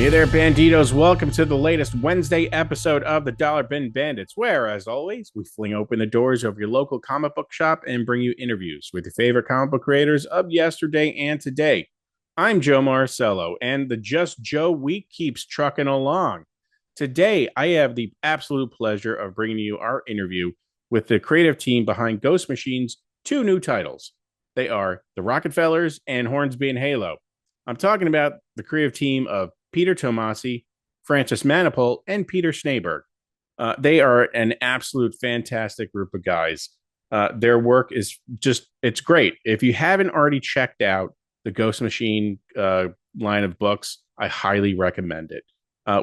Hey there, Banditos. Welcome to the latest Wednesday episode of the Dollar Bin Bandits, where, as always, we fling open the doors of your local comic book shop and bring you interviews with your favorite comic book creators of yesterday and today. I'm Joe Marcello, and the Just Joe week keeps trucking along. Today, I have the absolute pleasure of bringing you our interview with the creative team behind Ghost Machine's two new titles. They are the Rocketfellers and Hornsby and Halo. I'm talking about the creative team of Peter Tomasi, Francis Manapul, and Peter Snejbjerg. They are an absolute fantastic group of guys. Their work is it's great. If you haven't already checked out the Ghost Machine line of books, I highly recommend it.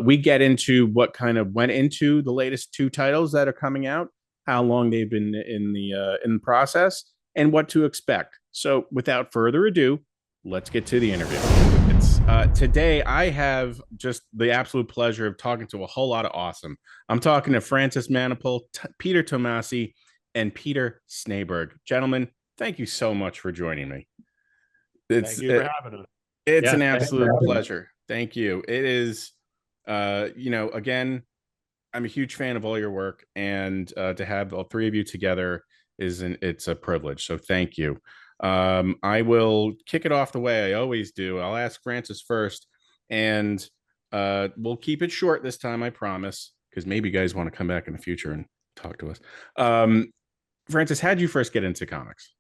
We get into what kind of went into the latest two titles that are coming out, how long they've been in the process, and what to expect. So, without further ado, let's get to the interview. Today I have just the absolute pleasure of talking to a whole lot of awesome. I'm talking to Francis Manapul, Peter Tomasi, and Peter Snejbjerg. Gentlemen, thank you so much for joining me. Thank you for having us. It's Yeah, an thanks for absolute having me. pleasure. Thank you. It is, again, I'm a huge fan of all your work, and to have all three of you together it's a privilege. So thank you. I will kick it off the way I always do. I'll ask Francis first, and we'll keep it short this time, I promise, because maybe you guys want to come back in the future and talk to us. Francis, how did you first get into comics?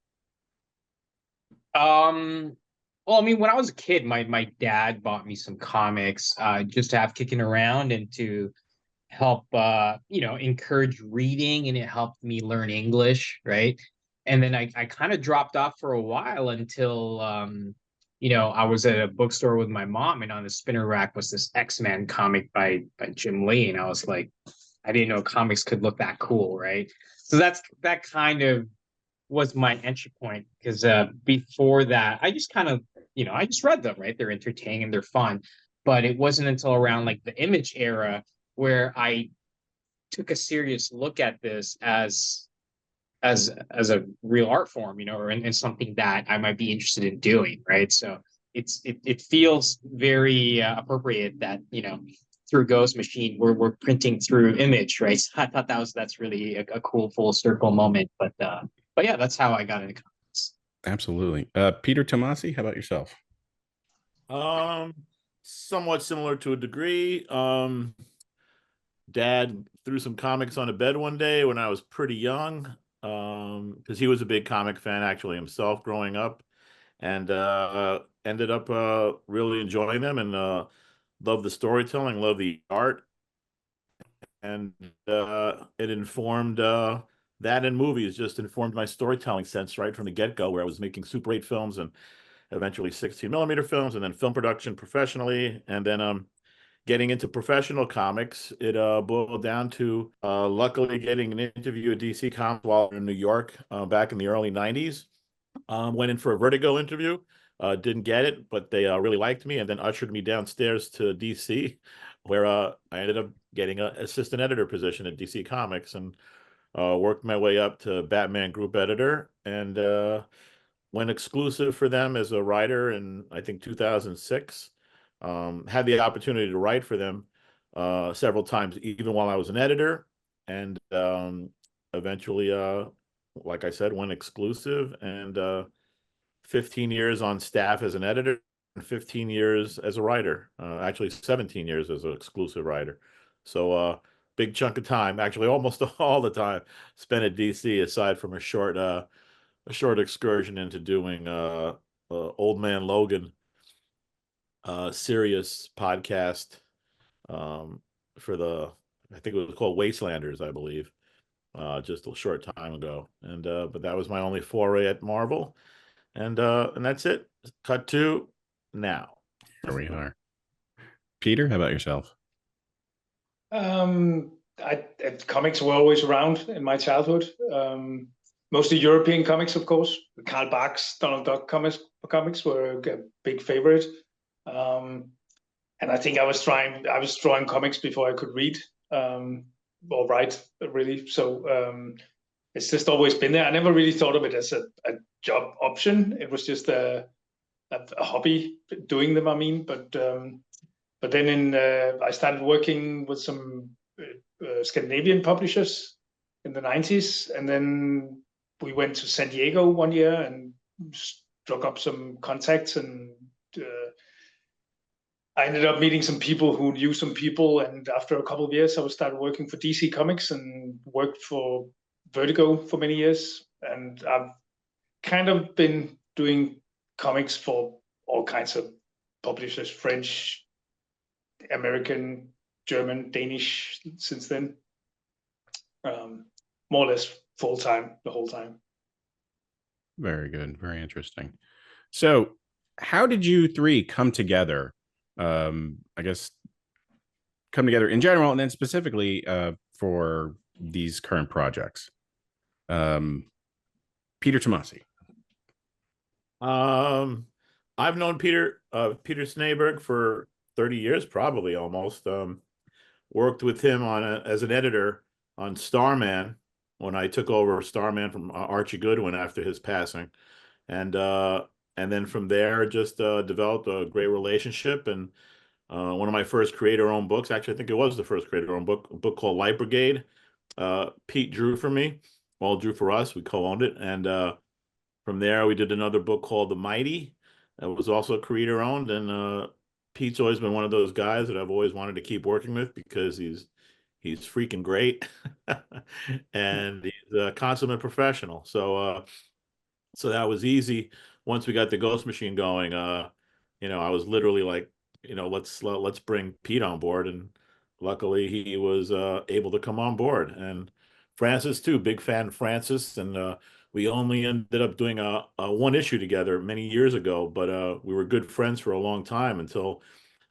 Well, I mean, when I was a kid, my dad bought me some comics, just to have kicking around and to help, encourage reading, and it helped me learn English, right? And then I kind of dropped off for a while until, I was at a bookstore with my mom, and on the spinner rack was this X-Men comic by Jim Lee, and I was like, I didn't know comics could look that cool, right? So that kind of was my entry point, because before that, I just kind of, I just read them, right? They're entertaining and they're fun. But it wasn't until around like the Image era where I took a serious look at this as a real art form, or and something that I might be interested in doing, right? So it feels very appropriate that through Ghost Machine we're printing through Image, right? So I thought that's really a cool full circle moment, but yeah, that's how I got into comics. Absolutely. Peter Tomasi, how about yourself? Um, Somewhat similar to a degree. Dad threw some comics on a bed one day when I was pretty young, because he was a big comic fan actually himself growing up, and ended up really enjoying them, and loved the storytelling, loved the art, and it informed that, and movies just informed my storytelling sense right from the get-go, where I was making Super 8 films and eventually 16 millimeter films, and then film production professionally, and then getting into professional comics. It boiled down to luckily getting an interview at DC Comics while in New York back in the early 90s. Went in for a Vertigo interview, didn't get it, but they really liked me, and then ushered me downstairs to DC, where I ended up getting an assistant editor position at DC Comics, and worked my way up to Batman group editor, and went exclusive for them as a writer in, I think, 2006. Had the opportunity to write for them several times, even while I was an editor, and eventually, like I said, went exclusive, and 15 years on staff as an editor, and 15 years as a writer. Actually, 17 years as an exclusive writer. So, big chunk of time, actually almost all the time spent at DC, aside from a short excursion into doing Old Man Logan, serious podcast, um, for I think it was called Wastelanders, I believe, just a short time ago. And but that was my only foray at Marvel, and that's it. Cut to now. Here we are. Peter, how about yourself? Comics were always around in my childhood. Mostly European comics, of course. Karl Barks, Donald Duck comics were a big favorite. And I think I was drawing comics before I could read or write, really. So it's just always been there. I never really thought of it as a job option. It was just a hobby doing them, I mean. But But then I started working with some Scandinavian publishers in the 90s, and then we went to San Diego one year and struck up some contacts, and I ended up meeting some people who knew some people, and after a couple of years I started working for DC Comics and worked for Vertigo for many years, and I've kind of been doing comics for all kinds of publishers, French, American, German, Danish, since then. More or less full time the whole time. Very good. Very interesting. So how did you three come together? I guess come together in general, and then specifically for these current projects. Peter Tomasi. I've known Peter Snejbjerg for 30 years, probably almost. Worked with him as an editor on Starman when I took over Starman from Archie Goodwin after his passing, and then from there just developed a great relationship. And one of my first creator-owned books, actually I think it was the first creator-owned book, a book called Light Brigade. Pete drew for me, well, drew for us. We co-owned it, and from there we did another book called The Mighty. That was also creator-owned, and Pete's always been one of those guys that I've always wanted to keep working with because he's freaking great and he's a consummate professional. So that was easy. Once we got the Ghost Machine going, I was literally like, let's bring Pete on board, and luckily he was able to come on board. And Francis too, big fan of Francis, and we only ended up doing a one issue together many years ago, but we were good friends for a long time until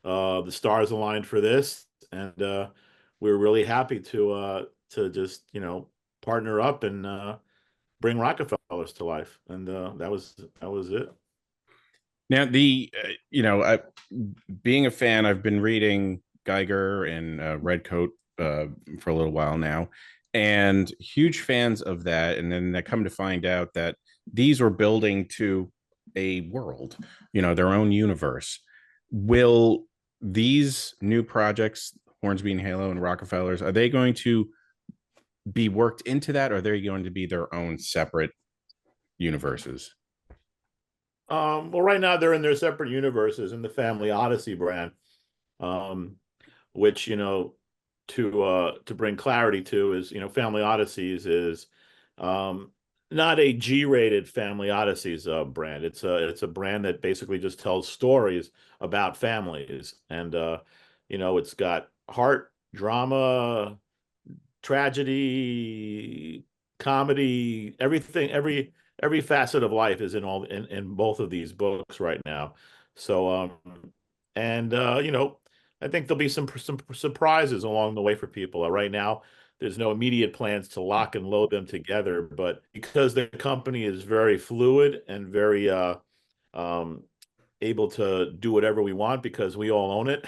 the stars aligned for this, and we were really happy to just partner up and bring Rocketfellers to life, and that was it. Now, being a fan, I've been reading Geiger and Redcoat for a little while now, and huge fans of that. And then I come to find out that these were building to a world, their own universe. Will these new projects, Hornsby and Halo and Rocketfellers, are they going to be worked into that, or are they going to be their own separate universes? Well, right now they're in their separate universes in the Family Odyssey brand, which to bring clarity to is Family Odysseys is not a G-rated Family Odysseys brand. It's a brand that basically just tells stories about families, and it's got heart, drama, tragedy, comedy, everything, every facet of life is in both of these books right now. So I think there'll be some surprises along the way for people. Right now there's no immediate plans to lock and load them together, but because the company is very fluid and very able to do whatever we want because we all own it,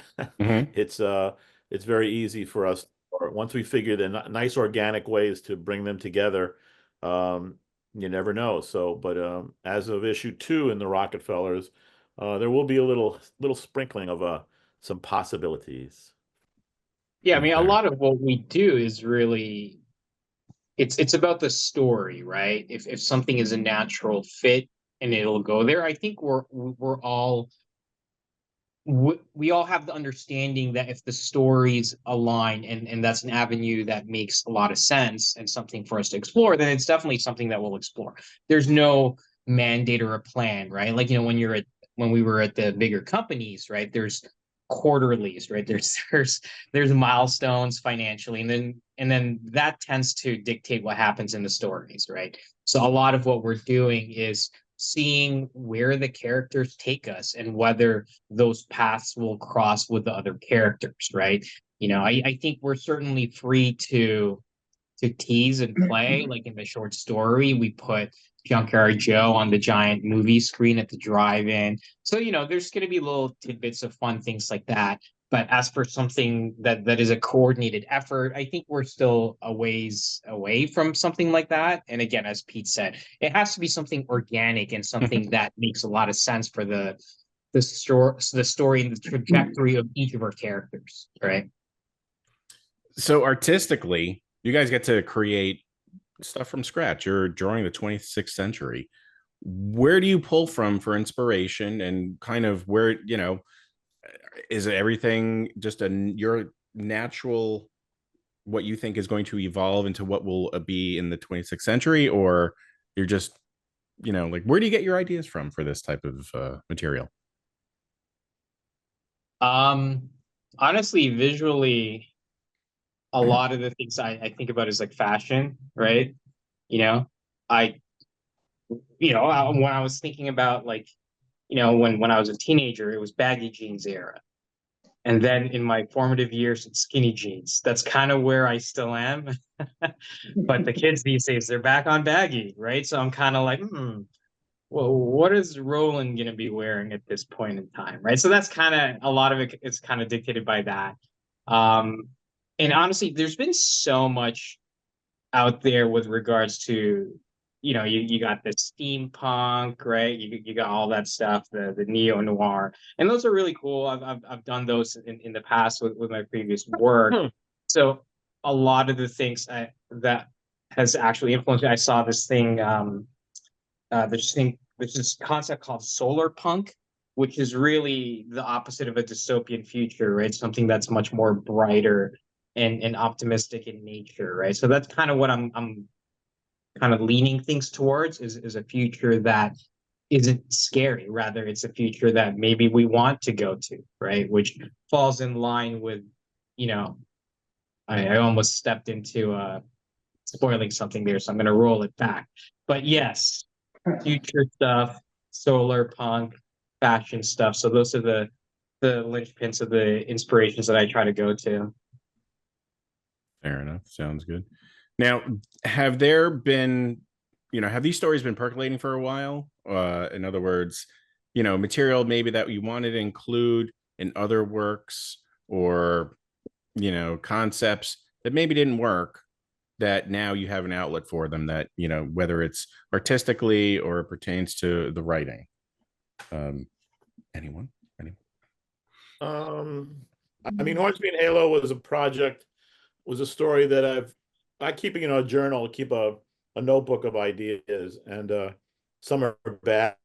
it's very easy for us. Once we figure the nice organic ways to bring them together, you never know. So, but as of issue 2 in the Rocketfellers, there will be a little sprinkling of some possibilities. Yeah, I mean, a lot of what we do is really it's about the story, right? If something is a natural fit and it'll go there, I think we all have the understanding that if the stories align and that's an avenue that makes a lot of sense and something for us to explore, then it's definitely something that we'll explore. There's no mandate or a plan, right? Like, when we were at the bigger companies, right? There's quarterlies, right? There's milestones financially, and then that tends to dictate what happens in the stories, right? So a lot of what we're doing is seeing where the characters take us and whether those paths will cross with the other characters, right? I think we're certainly free to tease and play. Like in the short story, we put Junkyard Joe on the giant movie screen at the drive-in. So, there's going to be little tidbits of fun things like that. But as for something that is a coordinated effort, I think we're still a ways away from something like that. And again, as Pete said, it has to be something organic and something that makes a lot of sense for the the story and the trajectory of each of our characters, right? So artistically, you guys get to create stuff from scratch. You're drawing the 26th century. Where do you pull from for inspiration, and kind of where, is everything just your natural, what you think is going to evolve into what will be in the 26th century, or you're just, like, where do you get your ideas from for this type of material? Honestly, visually, a lot of the things I think about is like fashion, right? You know, I, when I was thinking about like, when I was a teenager, it was baggy jeans era. And then in my formative years, it's skinny jeans. That's kind of where I still am. But the kids these days, they're back on baggy, right? So I'm kind of like, well, what is Roland going to be wearing at this point in time, right? So that's kind of, a lot of it is kind of dictated by that. Um, and honestly, there's been so much out there with regards to, you got the steampunk, right? You got all that stuff, the neo noir, and those are really cool. I've done those in the past with my previous work. So a lot of the things that has actually influenced me. I saw this thing, there's this concept called solar punk, which is really the opposite of a dystopian future, right? Something that's much more brighter and optimistic in nature, right? So that's kind of what I'm kind of leaning things towards, is a future that isn't scary. Rather, it's a future that maybe we want to go to, right? Which falls in line with, I almost stepped into spoiling something there, so I'm going to roll it back. But yes, future stuff, solar punk, fashion stuff. So those are the linchpins of the inspirations that I try to go to. Fair enough. Sounds good. Now, have there been, have these stories been percolating for a while? In other words, material maybe that you wanted to include in other works, or, concepts that maybe didn't work, that now you have an outlet for them, that, whether it's artistically or pertains to the writing. Anyone? I mean, Hornsby and Halo was a story that I keep, a journal, keep a notebook of ideas, and some are bad,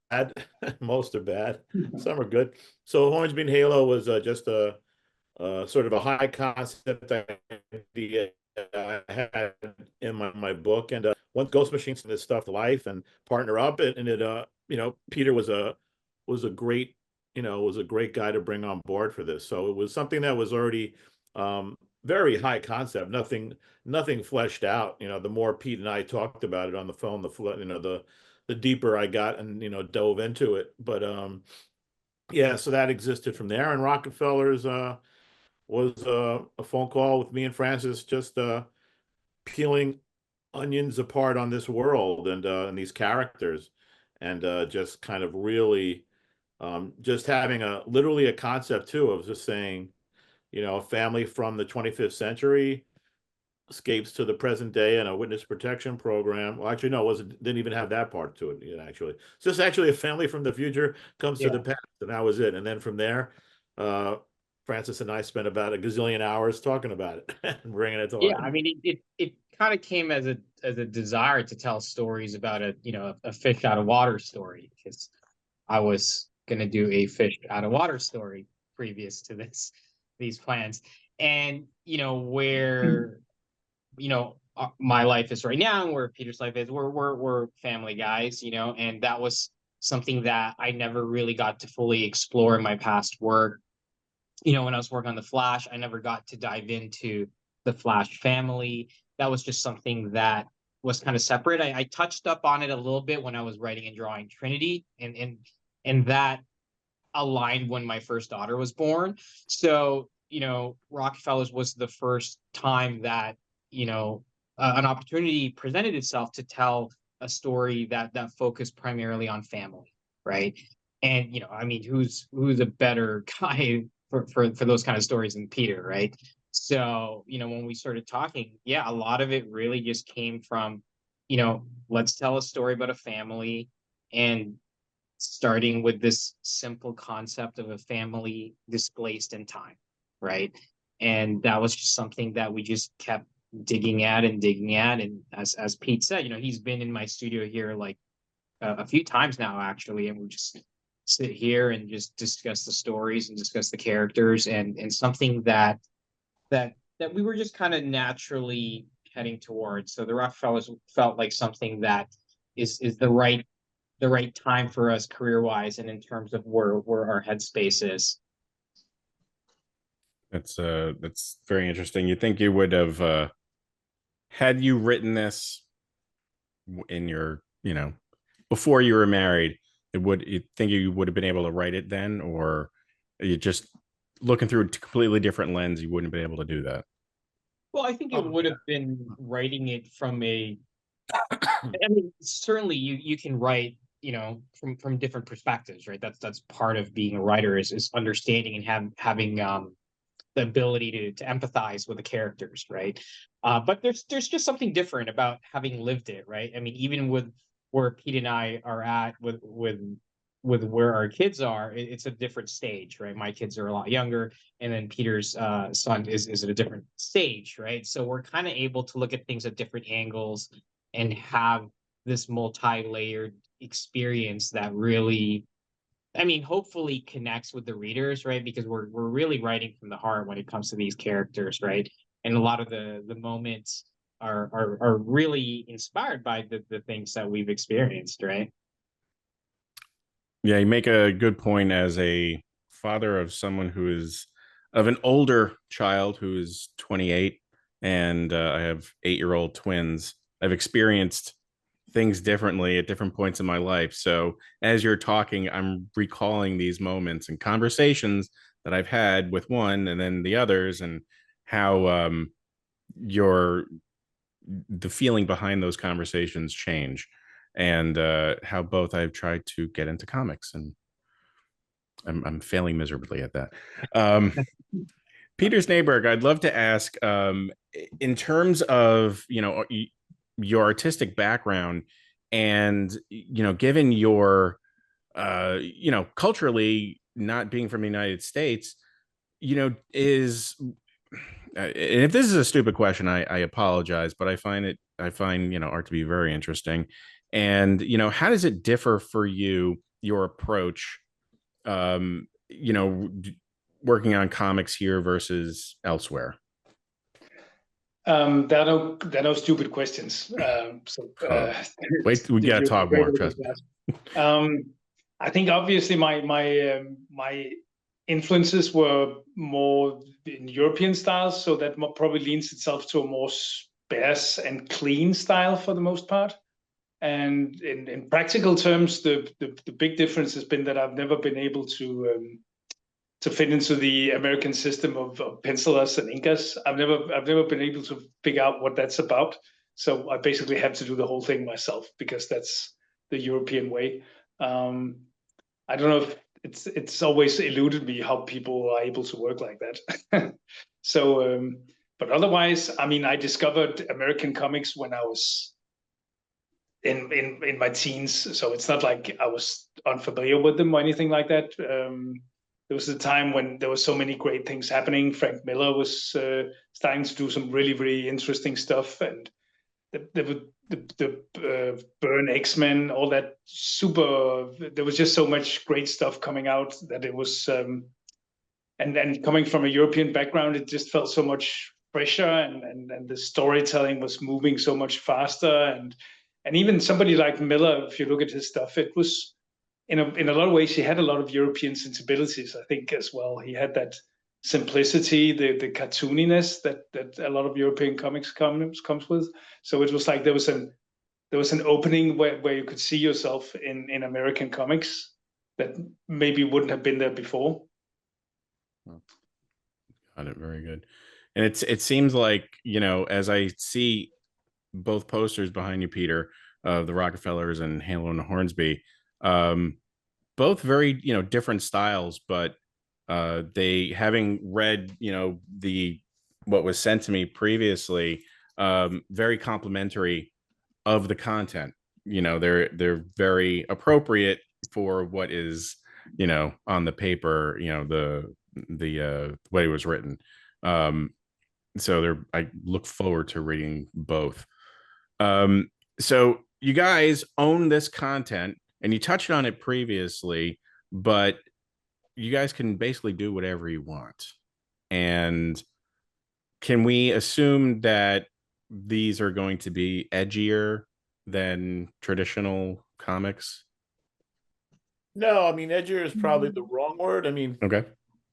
most are bad, some are good. So Hornsby and Halo was just a sort of a high concept idea I had in my book, and once Ghost Machines this stuff to life and partner up, and it Peter was a great was a great guy to bring on board for this. So it was something that was already very high concept, nothing fleshed out. The more Pete and I talked about it on the phone, the deeper I got and dove into it. But yeah, so that existed from there. And Rocketfellers was a phone call with me and Francis, just peeling onions apart on this world and these characters, and just kind of really just having literally a concept too, of just saying, a family from the 25th century escapes to the present day in a witness protection program. Well, actually, no, didn't even have that part to it. Actually, it's just actually a family from the future comes to the past, and that was it. And then from there, Francis and I spent about a gazillion hours talking about it and bringing it to life. Yeah, I mean, it kind of came as a desire to tell stories about a fish out of water story, because I was going to do a fish out of water story previous to these plans. And where my life is right now, and where Peter's life is, we're family guys, and that was something that I never really got to fully explore in my past work. When I was working on the Flash, I never got to dive into the Flash family. That was just something that was kind of separate. I touched up on it a little bit when I was writing and drawing Trinity, and that aligned when my first daughter was born. So, Rockefellers was the first time that, an opportunity presented itself to tell a story that focused primarily on family, right? And, I mean, who's a better guy for those kind of stories than Peter, right? So, when we started talking, yeah, a lot of it really just came from, let's tell a story about a family, and starting with this simple concept of a family displaced in time, right? And that was just something that we just kept digging at and digging at. And as Pete said, he's been in my studio here like a few times now, actually, and we just sit here and just discuss the stories and discuss the characters, and something that we were just kind of naturally heading towards. So the Rockefellers felt like something that is the right time for us career wise and in terms of where our headspace is. That's very interesting. You think you would have had you written this in your, before you were married, you think you would have been able to write it then, or you just looking through a completely different lens, you wouldn't have been able to do that? Well, I think it would have been writing it from a, I mean, certainly you can write, from different perspectives, right? That's part of being a writer is understanding and having the ability to empathize with the characters, right? But there's just something different about having lived it, right? I mean, even with where Pete and I are at with where our kids are, it's a different stage, right? My kids are a lot younger, and then Peter's son is at a different stage, right? So we're kind of able to look at things at different angles and have this multi-layered experience that really, I mean, hopefully connects with the readers, right? Because we're really writing from the heart when it comes to these characters, right? And a lot of the moments are really inspired by the things that we've experienced, right? Yeah, you make a good point. As a father of someone who is of an older child who is 28, and I have 8-year-old twins, I've experienced things differently at different points in my life. So as you're talking, I'm recalling these moments and conversations that I've had with one and then the others, and how the feeling behind those conversations change, and how both I've tried to get into comics, and I'm failing miserably at that. Peter Snejbjerg, I'd love to ask, in terms of your artistic background, and given your culturally not being from the United States, is and if this is a stupid question, I apologize, but I find art to be very interesting. And how does it differ for you, your approach, working on comics here versus elsewhere? There are no stupid questions. Wait, we gotta talk more. Trust me. I think obviously my influences were more in European styles, so that probably leans itself to a more sparse and clean style for the most part. And in practical terms, the big difference has been that I've never been able to fit into the American system of pencilers and inkers. I've never been able to figure out what that's about. So I basically have to do the whole thing myself, because that's the European way. I don't know if it's always eluded me how people are able to work like that. So, but otherwise, I mean, I discovered American comics when I was in my teens. So it's not like I was unfamiliar with them or anything like that. There was a time when there were so many great things happening. Frank Miller was starting to do some really, really interesting stuff, and the Burn X-Men, all that super. There was just so much great stuff coming out that it was, and coming from a European background, it just felt so much fresher, and the storytelling was moving so much faster, and even somebody like Miller, if you look at his stuff, it was. In a lot of ways, he had a lot of European sensibilities, I think, as well. He had that simplicity, the cartooniness that a lot of European comics comes with. So it was like there was an opening where you could see yourself in American comics that maybe wouldn't have been there before. Got it. Very good. And it seems like, as I see both posters behind you, Peter, of the Rockefellers and Halo and Hornsby, both very different styles, but they, having read what was sent to me previously, very complimentary of the content. They're very appropriate for what is, on the paper, the way it was written. So I look forward to reading both. So you guys own this content, and you touched on it previously, but you guys can basically do whatever you want. And can we assume that these are going to be edgier than traditional comics? No, I mean, edgier is probably the wrong word. I mean, Okay.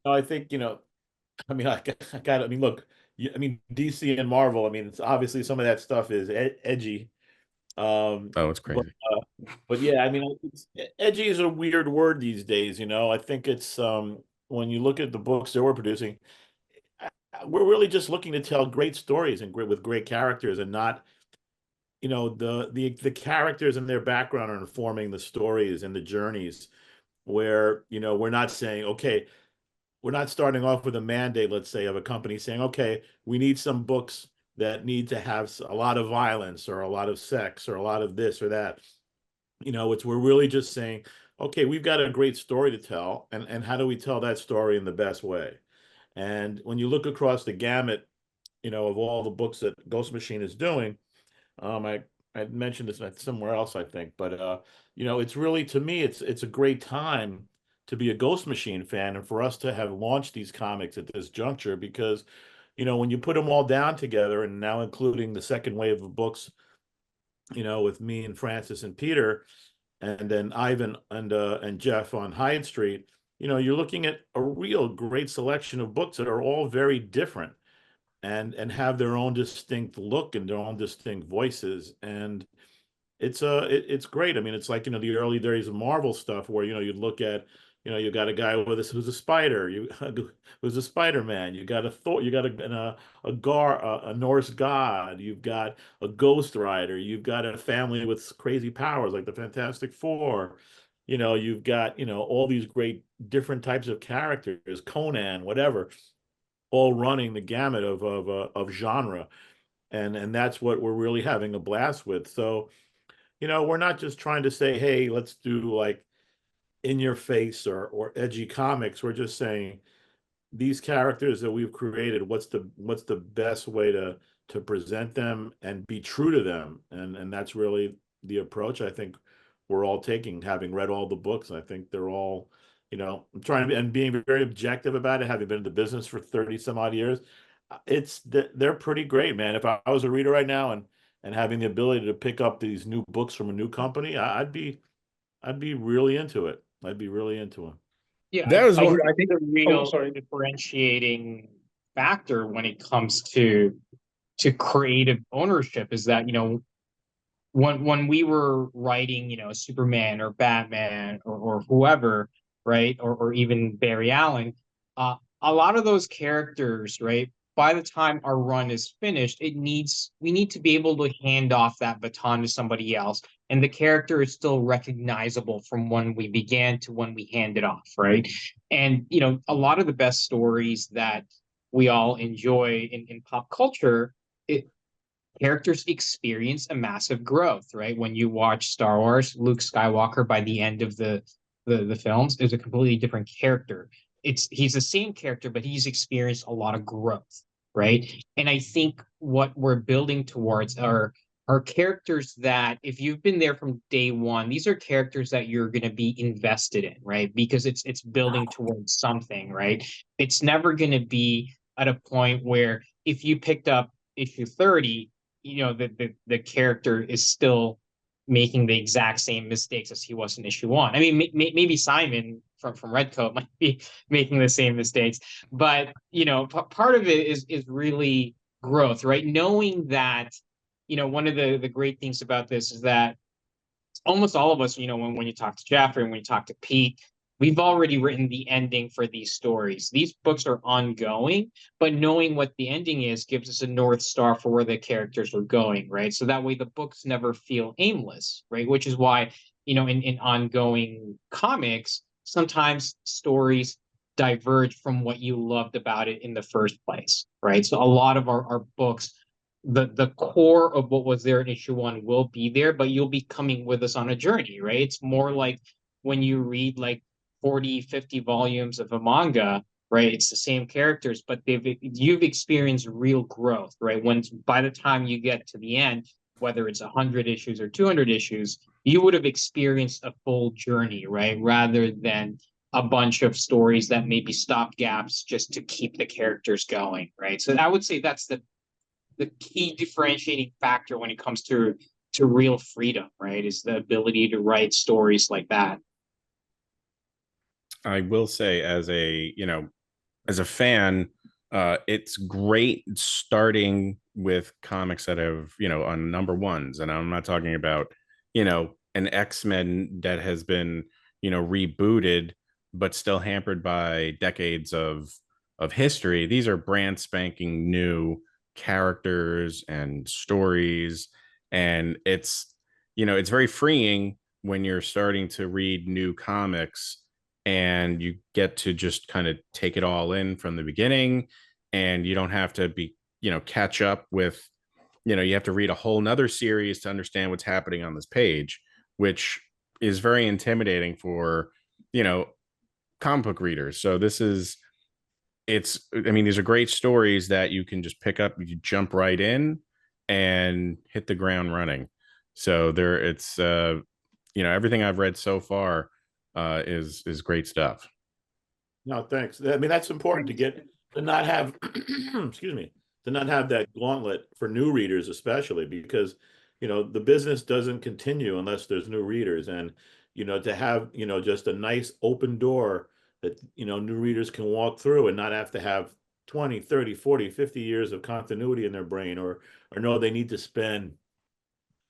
I think, I mean, I mean, look, I mean, DC and Marvel, I mean, it's obviously some of that stuff is edgy. Oh, it's crazy. But yeah, I mean, edgy is a weird word these days, I think it's when you look at the books that we're producing, we're really just looking to tell great stories and with great characters, and not, the characters and their background are informing the stories and the journeys, where, we're not saying, okay, we're not starting off with a mandate, let's say, of a company saying, okay, we need some books that need to have a lot of violence or a lot of sex or a lot of this or that. We're really just saying, okay, we've got a great story to tell, and how do we tell that story in the best way? And when you look across the gamut, of all the books that Ghost Machine is doing, I mentioned this somewhere else, I think, but it's really, to me, it's a great time to be a Ghost Machine fan, and for us to have launched these comics at this juncture, because when you put them all down together, and now including the second wave of books, with me and Francis and Peter, and then Ivan and Jeff on Hyde Street, you're looking at a real great selection of books that are all very different, and have their own distinct look and their own distinct voices. And it's great. I mean, it's like, the early days of Marvel stuff, where, you'd look at, you got a guy with this who's a spider, who's a Spider-Man, you got a Thor, you got a Norse god, you've got a Ghost Rider, you've got a family with crazy powers like the Fantastic Four, you've got, all these great different types of characters, Conan, whatever, all running the gamut of genre. And that's what we're really having a blast with. So, we're not just trying to say, hey, let's do like in your face or edgy comics. We're just saying, these characters that we've created, what's the best way to present them and be true to them? And that's really the approach I think we're all taking, having read all the books. I think they're all, I'm trying to be, and being very objective about it, having been in the business for 30 some odd years. They're pretty great, man. If I was a reader right now, and having the ability to pick up these new books from a new company, I'd be really into it. I'd be really into it. Yeah, That was one. I think a real differentiating factor when it comes to creative ownership is that, when we were writing, Superman or Batman or whoever, right, or even Barry Allen, a lot of those characters, right, by the time our run is finished, we need to be able to hand off that baton to somebody else, and the character is still recognizable from when we began to when we hand it off, right? And a lot of the best stories that we all enjoy in pop culture, characters experience a massive growth, right? When you watch Star Wars, Luke Skywalker by the end of the films is a completely different character. He's the same character, but he's experienced a lot of growth, right? And I think what we're building towards are characters that, if you've been there from day one, these are characters that you're going to be invested in, right? Because it's building towards something, right? It's never going to be at a point where, if you picked up issue 30, the character is still making the exact same mistakes as he was in issue 1. I mean, maybe Simon from Redcoat might be making the same mistakes, but part of it is really growth, right? Knowing that, one of the great things about this is that almost all of us, when you talk to Jeffrey and when you talk to Pete, we've already written the ending for these stories. These books are ongoing, but knowing what the ending is gives us a North Star for where the characters are going, right? So that way the books never feel aimless, right? Which is why, in ongoing comics, sometimes stories diverge from what you loved about it in the first place, right? So a lot of our books, the core of what was there in issue 1 will be there, but you'll be coming with us on a journey, right? It's more like when you read like 40, 50 volumes of a manga, right? It's the same characters, but you've experienced real growth, right? When by the time you get to the end, whether it's 100 issues or 200 issues, you would have experienced a full journey, right? Rather than a bunch of stories that maybe stop gaps just to keep the characters going, right? So I would say that's the key differentiating factor when it comes to real freedom, right? Is the ability to write stories like that. I will say, as a fan, it's great starting with comics that have, on number ones. And I'm not talking about, an X-Men that has been, rebooted, but still hampered by decades of history. These are brand spanking new characters and stories. And it's very freeing when you're starting to read new comics and you get to just kind of take it all in from the beginning, and you don't have to be catch up with you have to read a whole nother series to understand what's happening on this page, which is very intimidating for comic book readers. So these are great stories that you can just pick up, you jump right in and hit the ground running. So it's everything I've read so far is great stuff. No, thanks. I mean, that's important to not have, excuse me, to not have that gauntlet for new readers, especially because, the business doesn't continue unless there's new readers. And, to have, just a nice open door that, new readers can walk through and not have to have 20, 30, 40, 50 years of continuity in their brain or know they need to spend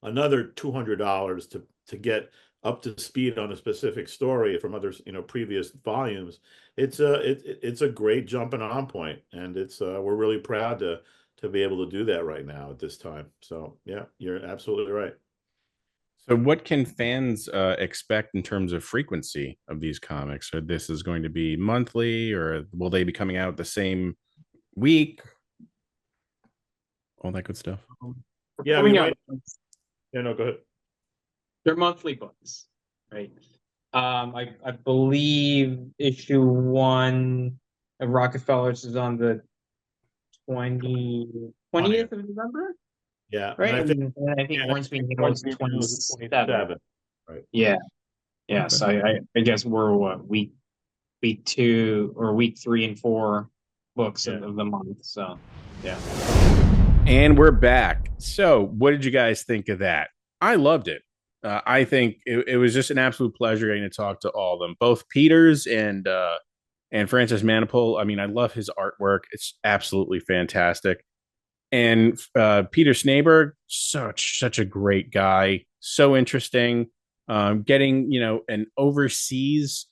another $200 to get up to speed on a specific story from other previous volumes. It's a great jumping on point, and we're really proud to be able to do that right now at this time. So yeah, you're absolutely right. So what can fans expect in terms of frequency of these comics? Or this is going to be monthly, or will they be coming out the same week? All that good stuff. Yeah, yeah, no, go ahead. They're monthly books, right? I believe issue 1 of Rocketfellers is on the 20th of November. Yeah, right. And I think Hornsby was 27. Right. Yeah. Okay. So I guess we're week 2 or week 3 and 4 books of the month. So yeah. And we're back. So what did you guys think of that? I loved it. I think it was just an absolute pleasure getting to talk to all of them, both Peters and Francis Manapul. I mean, I love his artwork. It's absolutely fantastic. And Peter Snejbjerg, such a great guy, so interesting. Getting an overseas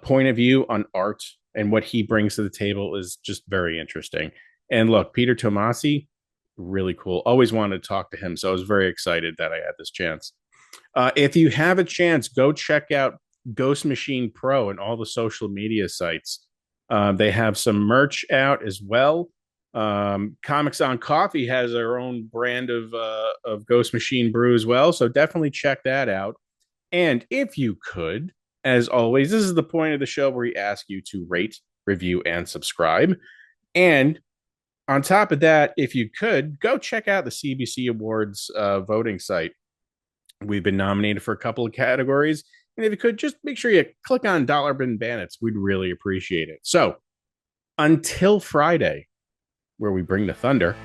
point of view on art and what he brings to the table is just very interesting. And look, Peter Tomasi, really cool. Always wanted to talk to him, so I was very excited that I had this chance. If you have a chance, go check out Ghost Machine Pro and all the social media sites. They have some merch out as well. Comics on Coffee has their own brand of Ghost Machine brew as well, so definitely check that out. And if you could, as always, this is the point of the show where we ask you to rate, review, and subscribe. And on top of that, if you could, go check out the CBC Awards voting site. We've been nominated for a couple of categories. And if you could, just make sure you click on Dollar Bin Bandits. We'd really appreciate it. So until Friday, where we bring the thunder,